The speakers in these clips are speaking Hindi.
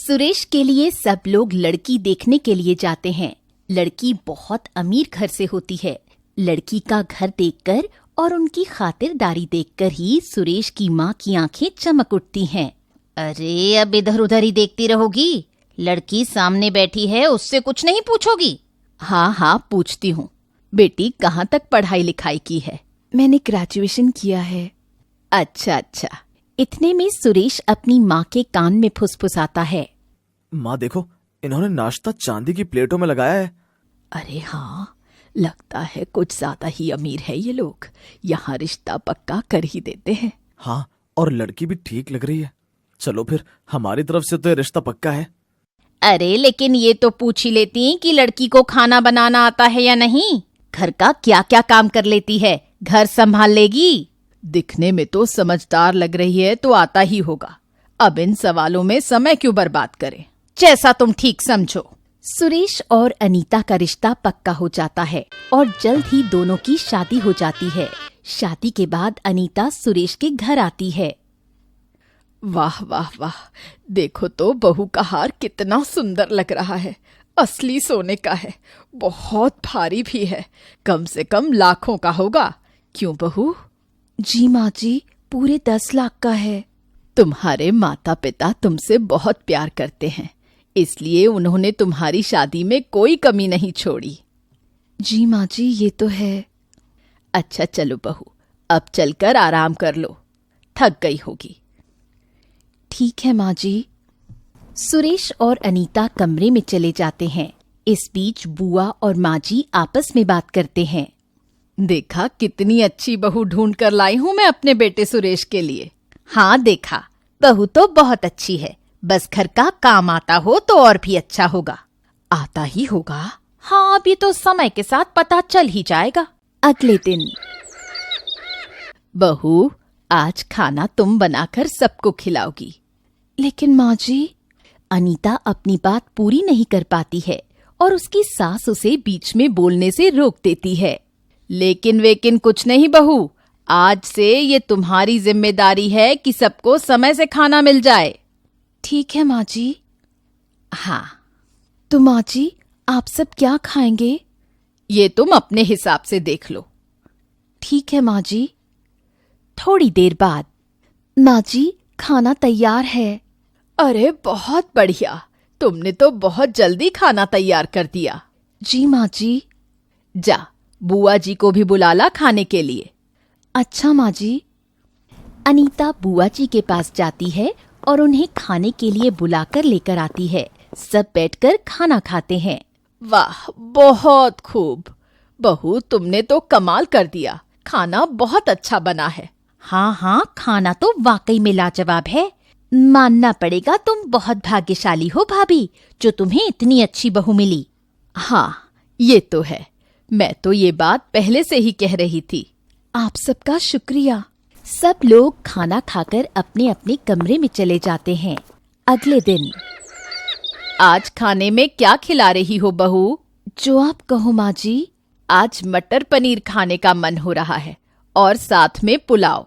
सुरेश के लिए सब लोग लड़की देखने के लिए जाते हैं। लड़की बहुत अमीर घर से होती है। लड़की का घर देखकर और उनकी खातिरदारी देखकर ही सुरेश की माँ की आंखें चमक उठती हैं। अरे अब इधर उधर ही देखती रहोगी? लड़की सामने बैठी है, उससे कुछ नहीं पूछोगी? हाँ हाँ पूछती हूँ। बेटी कहाँ तक पढ़ाई लिखाई की है? मैंने ग्रेजुएशन किया है। अच्छा। इतने में सुरेश अपनी माँ के कान में फुसफुसाता है। माँ देखो, इन्होंने नाश्ता चांदी की प्लेटों में लगाया है। अरे हाँ, लगता है कुछ ज्यादा ही अमीर है ये लोग। यहाँ रिश्ता पक्का कर ही देते हैं। हाँ, और लड़की भी ठीक लग रही है। चलो फिर, हमारी तरफ से तो ये रिश्ता पक्का है। अरे लेकिन ये तो पूछ ही लेती कि लड़की को खाना बनाना आता है या नहीं, घर का क्या क्या काम कर लेती है, घर संभाल लेगी? दिखने में तो समझदार लग रही है, तो आता ही होगा। अब इन सवालों में समय क्यों बर्बाद करें? जैसा तुम ठीक समझो। सुरेश और अनीता का रिश्ता पक्का हो जाता है और जल्द ही दोनों की शादी हो जाती है। शादी के बाद अनीता सुरेश के घर आती है। वाह वाह वाह, देखो तो बहू का हार कितना सुंदर लग रहा है। असली सोने का है, बहुत भारी भी है, कम से कम लाखों का होगा। क्यों बहू? जी माँ जी, पूरे 10 लाख का है। तुम्हारे माता पिता तुमसे बहुत प्यार करते हैं, इसलिए उन्होंने तुम्हारी शादी में कोई कमी नहीं छोड़ी। जी माँ जी, ये तो है। अच्छा चलो बहू, अब चलकर आराम कर लो, थक गई होगी। ठीक है माँ जी। सुरेश और अनीता कमरे में चले जाते हैं। इस बीच बुआ और माँ जी आपस में बात करते हैं। देखा कितनी अच्छी बहू ढूंढ कर लाई हूँ मैं अपने बेटे सुरेश के लिए। हाँ देखा, बहू तो बहुत अच्छी है, बस घर का काम आता हो तो और भी अच्छा होगा। आता ही होगा। हाँ, अभी तो समय के साथ पता चल ही जाएगा। अगले दिन, बहू आज खाना तुम बनाकर सबको खिलाओगी। लेकिन माँ जी। अनीता अपनी बात पूरी नहीं कर पाती है और उसकी सास उसे बीच में बोलने से रोक देती है। लेकिन वेकिन कुछ नहीं बहू, आज से ये तुम्हारी जिम्मेदारी है कि सबको समय से खाना मिल जाए। ठीक है माँ जी। हाँ, तो माँ जी, आप सब क्या खाएंगे? ये तुम अपने हिसाब से देख लो। ठीक है माँ जी। थोड़ी देर बाद, माँ जी खाना तैयार है। अरे बहुत बढ़िया, तुमने तो बहुत जल्दी खाना तैयार कर दिया। जी माँ जी। जा, बुआ जी को भी बुला ला खाने के लिए। अच्छा माँ जी। अनीता बुआ जी के पास जाती है और उन्हें खाने के लिए बुलाकर लेकर आती है। सब बैठकर खाना खाते हैं। वाह, बहुत खूब बहू, तुमने तो कमाल कर दिया। खाना बहुत अच्छा बना है। हाँ, खाना तो वाकई में लाजवाब है। मानना पड़ेगा, तुम बहुत भाग्यशाली हो भाभी, जो तुम्हें इतनी अच्छी बहू मिली। हाँ, ये तो है। मैं तो ये बात पहले से ही कह रही थी। आप सबका शुक्रिया। सब लोग खाना खाकर अपने अपने कमरे में चले जाते हैं। अगले दिन, आज खाने में क्या खिला रही हो बहू? जो आप कहो माँ जी। आज मटर पनीर खाने का मन हो रहा है और साथ में पुलाव।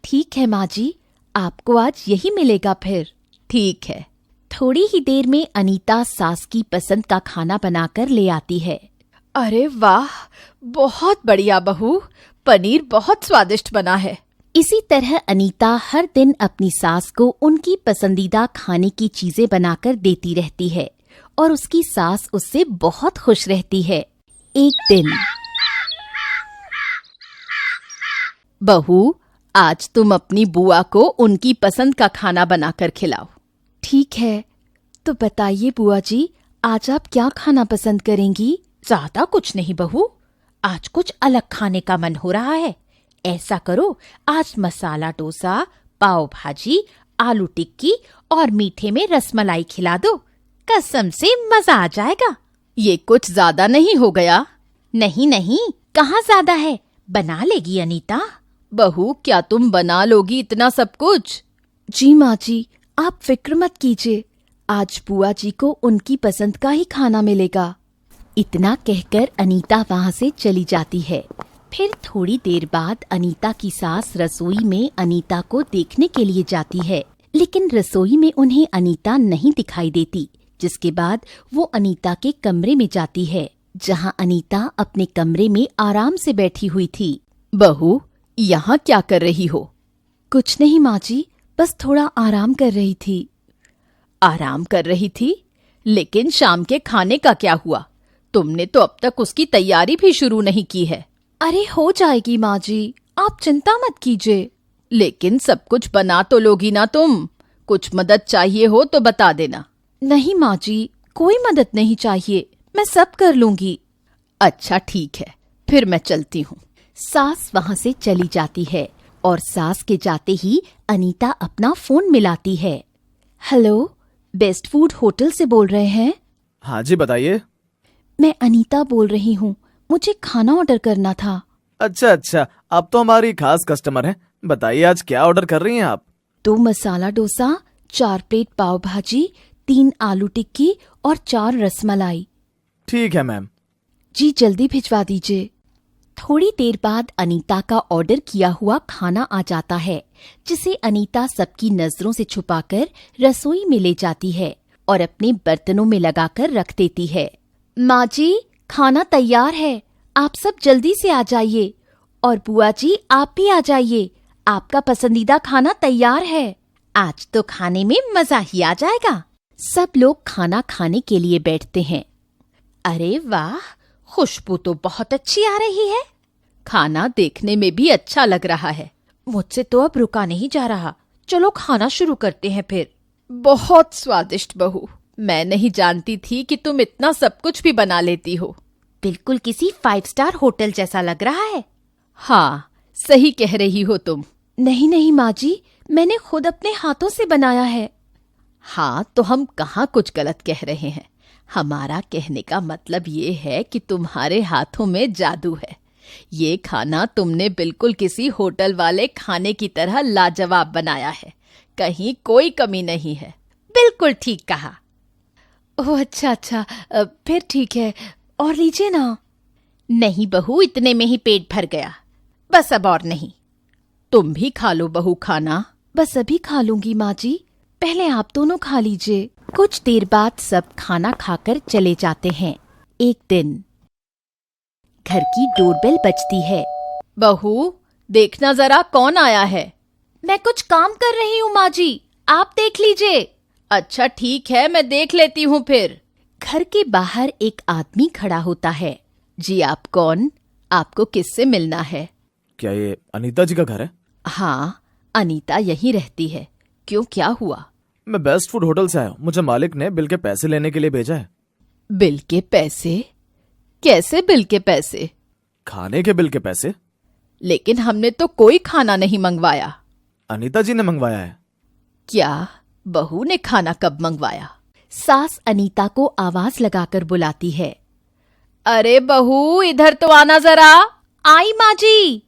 ठीक है माँ जी, आपको आज यही मिलेगा फिर। ठीक है। थोड़ी ही देर में अनीता सास की पसंद का खाना बनाकर ले आती है। अरे वाह, बहुत बढ़िया बहू, पनीर बहुत स्वादिष्ट बना है। इसी तरह अनीता हर दिन अपनी सास को उनकी पसंदीदा खाने की चीजें बनाकर देती रहती है और उसकी सास उससे बहुत खुश रहती है। एक दिन, बहू आज तुम अपनी बुआ को उनकी पसंद का खाना बनाकर खिलाओ। ठीक है, तो बताइए बुआ जी, आज आप क्या खाना पसंद करेंगी? ज्यादा कुछ नहीं बहू, आज कुछ अलग खाने का मन हो रहा है। ऐसा करो, आज मसाला डोसा, पाव भाजी, आलू टिक्की और मीठे में रसमलाई खिला दो। कसम से मजा आ जाएगा। ये कुछ ज्यादा नहीं हो गया? नहीं, कहाँ ज्यादा है, बना लेगी अनीता। बहू, क्या तुम बना लोगी इतना सब कुछ? जी माँ जी, आप फिक्र मत कीजिए, आज बुआ जी को उनकी पसंद का ही खाना मिलेगा। इतना कहकर अनीता वहाँ से चली जाती है। फिर थोड़ी देर बाद अनीता की सास रसोई में अनीता को देखने के लिए जाती है, लेकिन रसोई में उन्हें अनीता नहीं दिखाई देती, जिसके बाद वो अनीता के कमरे में जाती है, जहां अनीता अपने कमरे में आराम से बैठी हुई थी। बहू, यहाँ क्या कर रही हो? कुछ नहीं माँ जी, बस थोड़ा आराम कर रही थी। आराम कर रही थी? लेकिन शाम के खाने का क्या हुआ? तुमने तो अब तक उसकी तैयारी भी शुरू नहीं की है। अरे हो जाएगी माँ जी, आप चिंता मत कीजिए। लेकिन सब कुछ बना तो लोगी ना तुम? कुछ मदद चाहिए हो तो बता देना। नहीं माँ जी, कोई मदद नहीं चाहिए, मैं सब कर लूंगी। अच्छा ठीक है, फिर मैं चलती हूँ। सास वहाँ से चली जाती है और सास के जाते ही अनीता अपना फोन मिलाती है। हेलो, बेस्ट फूड होटल से बोल रहे हैं? हाँ जी, बताइए। मैं अनीता बोल रही हूँ, मुझे खाना ऑर्डर करना था। अच्छा, आप तो हमारी खास कस्टमर हैं। बताइए, आज क्या ऑर्डर कर रही हैं आप? 2 मसाला डोसा, 4 प्लेट पाव भाजी, 3 आलू टिक्की और 4 रसमलाई। ठीक है मैम। जी जल्दी भिजवा दीजिए। थोड़ी देर बाद अनीता का ऑर्डर किया हुआ खाना आ जाता है, जिसे अनीता सबकी नजरों से छुपाकर रसोई में ले जाती है और अपने बर्तनों में लगाकर रख देती है। माँ जी, खाना तैयार है, आप सब जल्दी से आ जाइए। और बुआ जी, आप भी आ जाइए, आपका पसंदीदा खाना तैयार है। आज तो खाने में मजा ही आ जाएगा। सब लोग खाना खाने के लिए बैठते हैं। अरे वाह, खुशबू तो बहुत अच्छी आ रही है। खाना देखने में भी अच्छा लग रहा है। मुझसे तो अब रुका नहीं जा रहा। चलो खाना शुरू करते हैं फिर। बहुत स्वादिष्ट बहू, मैं नहीं जानती थी कि तुम इतना सब कुछ भी बना लेती हो। बिल्कुल किसी 5 स्टार होटल जैसा लग रहा है। हाँ, सही कह रही हो तुम। नहीं माँ जी, मैंने खुद अपने हाथों से बनाया है। हाँ, तो हम कहाँ कुछ गलत कह रहे हैं। हमारा कहने का मतलब ये है कि तुम्हारे हाथों में जादू है। ये खाना तुमने बिल्कुल किसी होटल वाले खाने की तरह लाजवाब बनाया है। कहीं कोई कमी नहीं है। बिल्कुल ठीक कहा। ओह अच्छा, फिर ठीक है, और लीजिए ना। नहीं बहू, इतने में ही पेट भर गया। बस अब और नहीं। तुम भी खा लो बहू खाना। बस अभी खा लूंगी माँ जी, पहले आप दोनों खा लीजिए। कुछ देर बाद सब खाना खाकर चले जाते हैं। एक दिन घर की डोरबेल बजती है। बहू, देखना जरा कौन आया है। मैं कुछ काम कर रही हूँ माँ जी, आप देख लीजिए। अच्छा ठीक है, मैं देख लेती हूँ फिर। घर के बाहर एक आदमी खड़ा होता है। जी आप कौन? आपको किससे मिलना है? क्या ये अनीता जी का घर है? हाँ, अनीता यहीं रहती है। क्यों, क्या हुआ? मैं बेस्ट फूड होटल से आया हूँ। मुझे मालिक ने बिल के पैसे लेने के लिए भेजा है। बिल के पैसे? कैसे बिल के पैसे? खाने के बिल के पैसे। लेकिन हमने तो कोई खाना नहीं मंगवाया। अनीता जी ने मंगवाया है। क्या? बहू ने खाना कब मंगवाया? सास अनीता को आवाज लगाकर बुलाती है। अरे बहू, इधर तो आना जरा। आई माँ जी।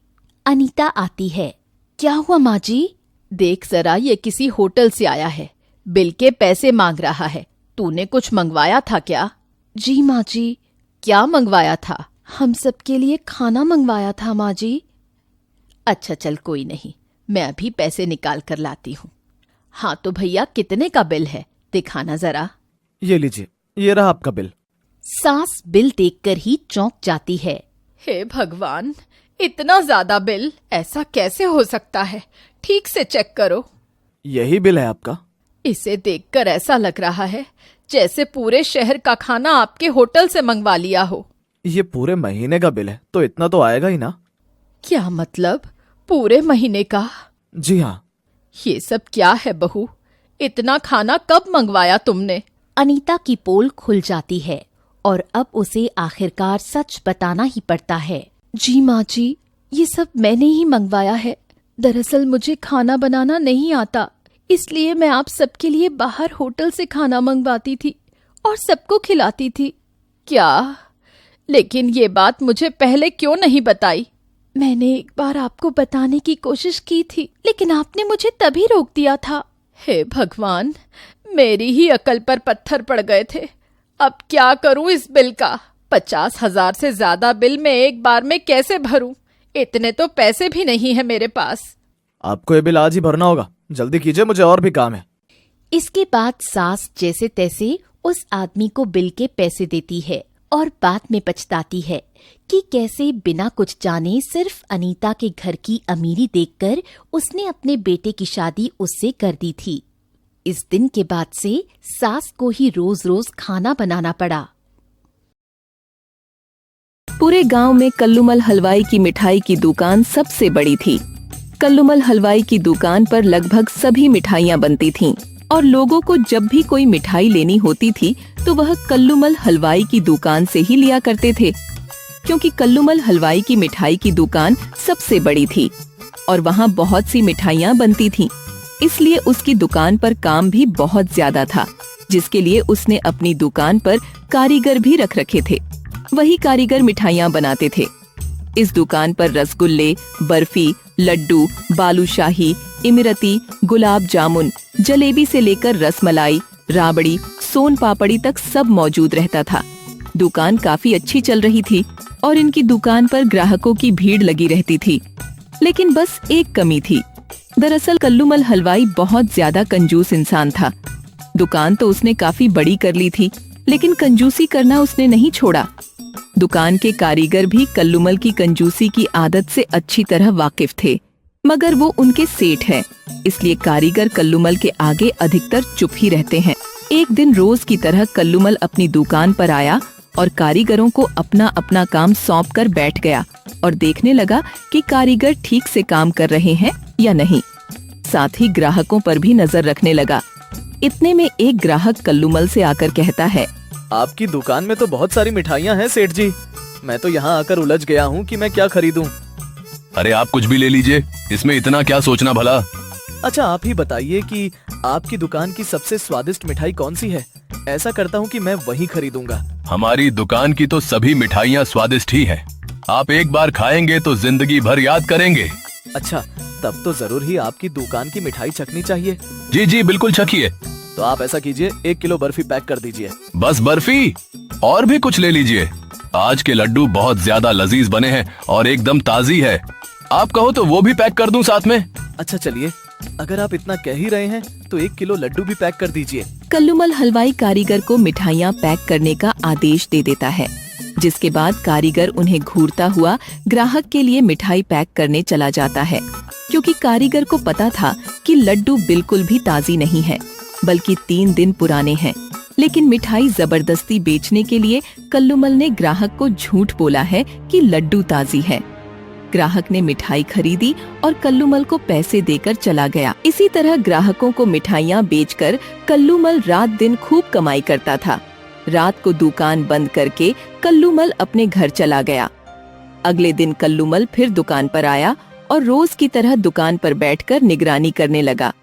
अनीता आती है। क्या हुआ माँ जी? देख जरा, ये किसी होटल से आया है, बिल के पैसे मांग रहा है। तूने कुछ मंगवाया था क्या? जी माँ जी। क्या मंगवाया था? हम सबके लिए खाना मंगवाया था माँ जी। अच्छा चल, कोई नहीं, मैं अभी पैसे निकाल कर लाती हूँ। हाँ तो भैया, कितने का बिल है? दिखाना जरा। ये लीजिए, ये रहा आपका बिल। सास बिल देखकर ही चौंक जाती है। हे भगवान, इतना ज्यादा बिल ऐसा कैसे हो सकता है? ठीक से चेक करो। यही बिल है आपका? इसे देखकर ऐसा लग रहा है जैसे पूरे शहर का खाना आपके होटल से मंगवा लिया हो। ये पूरे महीने का बिल है, तो इतना तो आएगा ही ना। क्या मतलब, पूरे महीने का? जी हाँ। ये सब क्या है बहू? इतना खाना कब मंगवाया तुमने? अनीता की पोल खुल जाती है और अब उसे आखिरकार सच बताना ही पड़ता है। जी माँ जी, ये सब मैंने ही मंगवाया है। दरअसल मुझे खाना बनाना नहीं आता, इसलिए मैं आप सबके लिए बाहर होटल से खाना मंगवाती थी और सबको खिलाती थी। क्या? लेकिन ये बात मुझे पहले क्यों नहीं बताई? मैंने एक बार आपको बताने की कोशिश की थी, लेकिन आपने मुझे तभी रोक दिया था। हे भगवान, मेरी ही अकल पर पत्थर पड़ गए थे। अब क्या करूं इस बिल का? 50,000 से ज्यादा बिल मैं एक बार में कैसे भरूं? इतने तो पैसे भी नहीं है मेरे पास। आपको ये बिल आज ही भरना होगा, जल्दी कीजिए, मुझे और भी काम है। इसके बाद सास जैसे तैसे उस आदमी को बिल के पैसे देती है और बाद में पछताती है कि कैसे बिना कुछ जाने सिर्फ अनीता के घर की अमीरी देखकर उसने अपने बेटे की शादी उससे कर दी थी। इस दिन के बाद से सास को ही रोज रोज खाना बनाना पड़ा। पूरे गांव में कल्लूमल हलवाई की मिठाई की दुकान सबसे बड़ी थी। कल्लूमल हलवाई की दुकान पर लगभग सभी मिठाइयाँ बनती थीं और लोगों को जब भी कोई मिठाई लेनी होती थी तो वह कल्लूमल हलवाई की दुकान से ही लिया करते थे, क्योंकि कल्लूमल हलवाई की मिठाई की दुकान सबसे बड़ी थी और वहाँ बहुत सी मिठाइयाँ बनती थीं। इसलिए उसकी दुकान पर काम भी बहुत ज्यादा था, जिसके लिए उसने अपनी दुकान पर कारीगर भी रख रखे थे। वही कारीगर मिठाइयाँ बनाते थे। इस दुकान पर रसगुल्ले, बर्फी, लड्डू, बालूशाही, इमरती, गुलाब जामुन, जलेबी से लेकर रसमलाई, राबड़ी, सोन पापड़ी तक सब मौजूद रहता था। दुकान काफी अच्छी चल रही थी और इनकी दुकान पर ग्राहकों की भीड़ लगी रहती थी। लेकिन बस एक कमी थी। दरअसल कल्लूमल हलवाई बहुत ज्यादा कंजूस इंसान था। दुकान तो उसने काफी बड़ी कर ली थी, लेकिन कंजूसी करना उसने नहीं छोड़ा। दुकान के कारीगर भी कल्लूमल की कंजूसी की आदत से अच्छी तरह वाकिफ थे, मगर वो उनके सेठ हैं, इसलिए कारीगर कल्लूमल के आगे अधिकतर चुप ही रहते हैं। एक दिन रोज की तरह कल्लूमल अपनी दुकान पर आया और कारीगरों को अपना अपना काम सौंप कर बैठ गया और देखने लगा कि कारीगर ठीक से काम कर रहे हैं या नहीं। साथ ही ग्राहकों पर भी नजर रखने लगा। इतने में एक ग्राहक कल्लूमल से आकर कहता है, आपकी दुकान में तो बहुत सारी मिठाइयाँ हैं सेठ जी, मैं तो यहाँ आकर उलझ गया हूँ कि मैं क्या खरीदूं। अरे आप कुछ भी ले लीजिए, इसमें इतना क्या सोचना भला। अच्छा आप ही बताइए कि आपकी दुकान की सबसे स्वादिष्ट मिठाई कौन सी है, ऐसा करता हूँ कि मैं वही खरीदूंगा। हमारी दुकान की तो सभी मिठाइयाँ स्वादिष्ट ही हैं। आप एक बार खाएंगे तो जिंदगी भर याद करेंगे। अच्छा तब तो जरूर ही आपकी दुकान की मिठाई चखनी चाहिए। जी जी बिल्कुल चखिए। तो आप ऐसा कीजिए, 1 किलो बर्फी पैक कर दीजिए। बस बर्फी? और भी कुछ ले लीजिए। आज के लड्डू बहुत ज्यादा लजीज बने हैं और एकदम ताजी है। आप कहो तो वो भी पैक कर दूं साथ में। अच्छा चलिए, अगर आप इतना कह ही रहे हैं तो 1 किलो लड्डू भी पैक कर दीजिए। कल्लूमल हलवाई कारीगर को मिठाइयाँ पैक करने का आदेश दे देता है, जिसके बाद कारीगर उन्हें घूरता हुआ ग्राहक के लिए मिठाई पैक करने चला जाता है, क्योंकि कारीगर को पता था कि लड्डू बिल्कुल भी ताजी नहीं है, बल्कि 3 दिन पुराने हैं। लेकिन मिठाई जबरदस्ती बेचने के लिए कल्लूमल ने ग्राहक को झूठ बोला है कि लड्डू ताजी है। ग्राहक ने मिठाई खरीदी और कल्लूमल को पैसे देकर चला गया। इसी तरह ग्राहकों को मिठाइयाँ बेचकर कल्लूमल रात दिन खूब कमाई करता था। रात को दुकान बंद करके कल्लूमल अपने घर चला गया। अगले दिन कल्लूमल फिर दुकान पर आया और रोज की तरह दुकान पर बैठकर निगरानी करने लगा।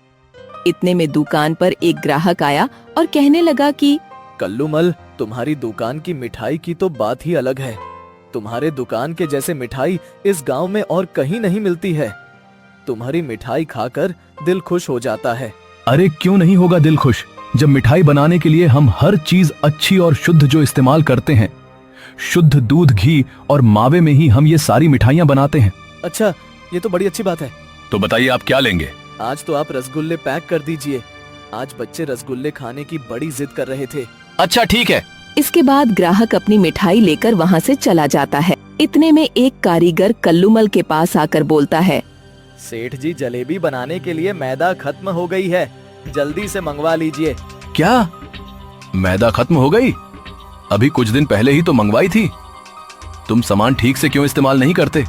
इतने में दुकान पर एक ग्राहक आया और कहने लगा कि कल्लूमल, तुम्हारी दुकान की मिठाई की तो बात ही अलग है। तुम्हारे दुकान के जैसे मिठाई इस गांव में और कहीं नहीं मिलती है। तुम्हारी मिठाई खाकर दिल खुश हो जाता है। अरे क्यों नहीं होगा दिल खुश, जब मिठाई बनाने के लिए हम हर चीज अच्छी और शुद्ध जो इस्तेमाल करते हैं। शुद्ध दूध, घी और मावे में ही हम ये सारी मिठाइयाँ बनाते हैं। अच्छा ये तो बड़ी अच्छी बात है। तो बताइए आप क्या लेंगे? आज तो आप रसगुल्ले पैक कर दीजिए। आज बच्चे रसगुल्ले खाने की बड़ी जिद कर रहे थे। अच्छा ठीक है। इसके बाद ग्राहक अपनी मिठाई लेकर वहाँ से चला जाता है। इतने में एक कारीगर कल्लूमल के पास आकर बोलता है, सेठ जी, जलेबी बनाने के लिए मैदा खत्म हो गई है, जल्दी से मंगवा लीजिए। क्या मैदा खत्म हो गई? अभी कुछ दिन पहले ही तो मंगवाई थी। तुम सामान ठीक से क्यों इस्तेमाल नहीं करते?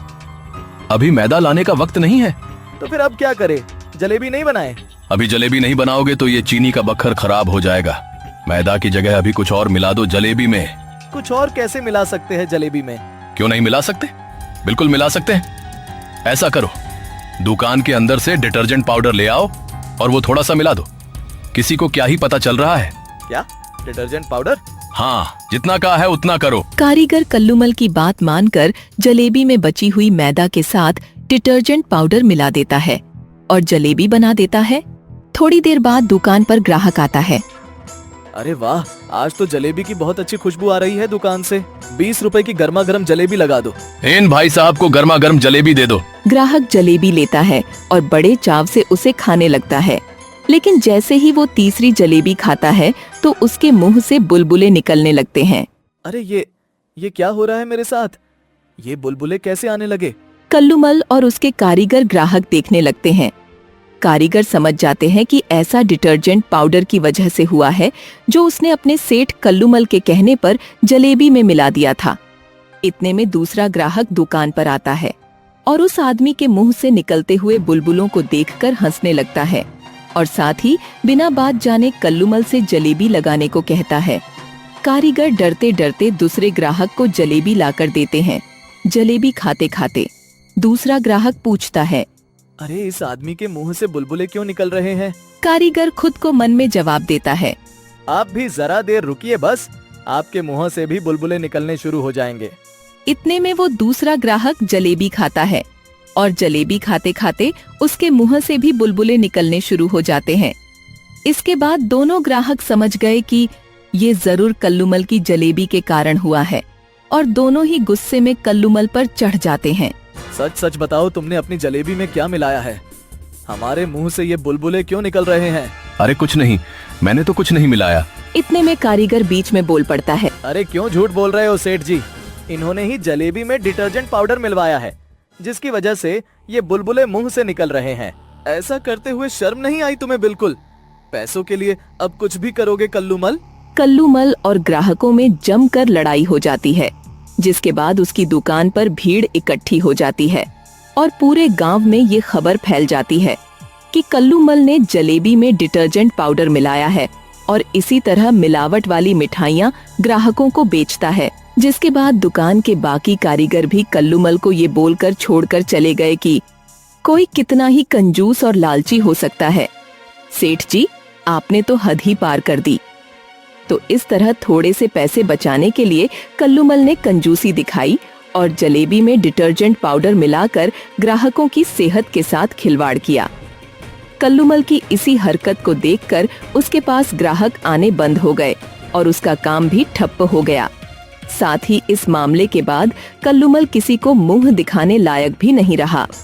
अभी मैदा लाने का वक्त नहीं है। तो फिर अब क्या करें, जलेबी नहीं बनाए? अभी जलेबी नहीं बनाओगे तो ये चीनी का बखर खराब हो जाएगा। मैदा की जगह अभी कुछ और मिला दो जलेबी में। कुछ और कैसे मिला सकते हैं जलेबी में? क्यों नहीं मिला सकते? बिल्कुल मिला सकते हैं। ऐसा करो, दुकान के अंदर से डिटर्जेंट पाउडर ले आओ और वो थोड़ा सा मिला दो। किसी को क्या ही पता चल रहा है। क्या डिटर्जेंट पाउडर? हाँ, जितना कहा है उतना करो। कारीगर कल्लूमल की बात मानकर जलेबी में बची हुई मैदा के साथ डिटर्जेंट पाउडर मिला देता है और जलेबी बना देता है। थोड़ी देर बाद दुकान पर ग्राहक आता है। अरे वाह, आज तो जलेबी की बहुत अच्छी खुशबू आ रही है दुकान से। 20 रुपए की गर्मा गर्म जलेबी लगा दो। इन भाई साहब को गर्मा गर्म जलेबी दे दो। ग्राहक जलेबी लेता है और बड़े चाव से उसे खाने लगता है। लेकिन जैसे ही वो तीसरी जलेबी खाता है तो उसके मुंह से बुलबुले निकलने लगते हैं। अरे ये क्या हो रहा है मेरे साथ? ये बुलबुले कैसे आने लगे? कल्लूमल और उसके कारीगर ग्राहक देखने लगते हैं। कारीगर समझ जाते हैं कि ऐसा डिटर्जेंट पाउडर की वजह से हुआ है जो उसने अपने सेठ कल्लूमल के कहने पर जलेबी में मिला दिया था। इतने में दूसरा ग्राहक दुकान पर आता है और उस आदमी के मुंह से निकलते हुए बुलबुलों को देखकर हंसने लगता है और साथ ही बिना बात जाने कल्लूमल से जलेबी लगाने को कहता है। कारीगर डरते डरते दूसरे ग्राहक को जलेबी लाकर देते हैं। जलेबी खाते खाते दूसरा ग्राहक पूछता है, अरे इस आदमी के मुंह से बुलबुले क्यों निकल रहे हैं? कारीगर खुद को मन में जवाब देता है, आप भी जरा देर रुकिए बस, आपके मुंह से भी बुलबुले निकलने शुरू हो जाएंगे। इतने में वो दूसरा ग्राहक जलेबी खाता है और जलेबी खाते खाते उसके मुंह से भी बुलबुले निकलने शुरू हो जाते हैं। इसके बाद दोनों ग्राहक समझ गए कि ये जरूर कल्लूमल की जलेबी के कारण हुआ है और दोनों ही गुस्से में कल्लूमल पर चढ़ जाते हैं। सच सच बताओ, तुमने अपनी जलेबी में क्या मिलाया है? हमारे मुंह से ये बुलबुले क्यों निकल रहे हैं? अरे कुछ नहीं, मैंने तो कुछ नहीं मिलाया। इतने में कारीगर बीच में बोल पड़ता है, अरे क्यों झूठ बोल रहे हो सेठ जी? इन्होंने ही जलेबी में डिटर्जेंट पाउडर मिलवाया है जिसकी वजह से ये बुलबुले मुंह से निकल रहे हैं। ऐसा करते हुए शर्म नहीं आई तुम्हें बिल्कुल? पैसों के लिए अब कुछ भी करोगे कल्लूमल? कल्लूमल और ग्राहकों में जमकर लड़ाई हो जाती है, जिसके बाद उसकी दुकान पर भीड़ इकट्ठी हो जाती है और पूरे गांव में ये खबर फैल जाती है कि कल्लूमल ने जलेबी में डिटर्जेंट पाउडर मिलाया है और इसी तरह मिलावट वाली मिठाइयाँ ग्राहकों को बेचता है। जिसके बाद दुकान के बाकी कारीगर भी कल्लूमल को ये बोलकर छोड़कर चले गए कि कोई कितना ही कंजूस और लालची हो सकता है। सेठ जी, आपने तो हद ही पार कर दी। तो इस तरह थोड़े से पैसे बचाने के लिए कल्लूमल ने कंजूसी दिखाई और जलेबी में डिटर्जेंट पाउडर मिलाकर ग्राहकों की सेहत के साथ खिलवाड़ किया। कल्लूमल की इसी हरकत को देखकर उसके पास ग्राहक आने बंद हो गए और उसका काम भी ठप्प हो गया। साथ ही इस मामले के बाद कल्लूमल किसी को मुंह दिखाने लायक भी नहीं रहा।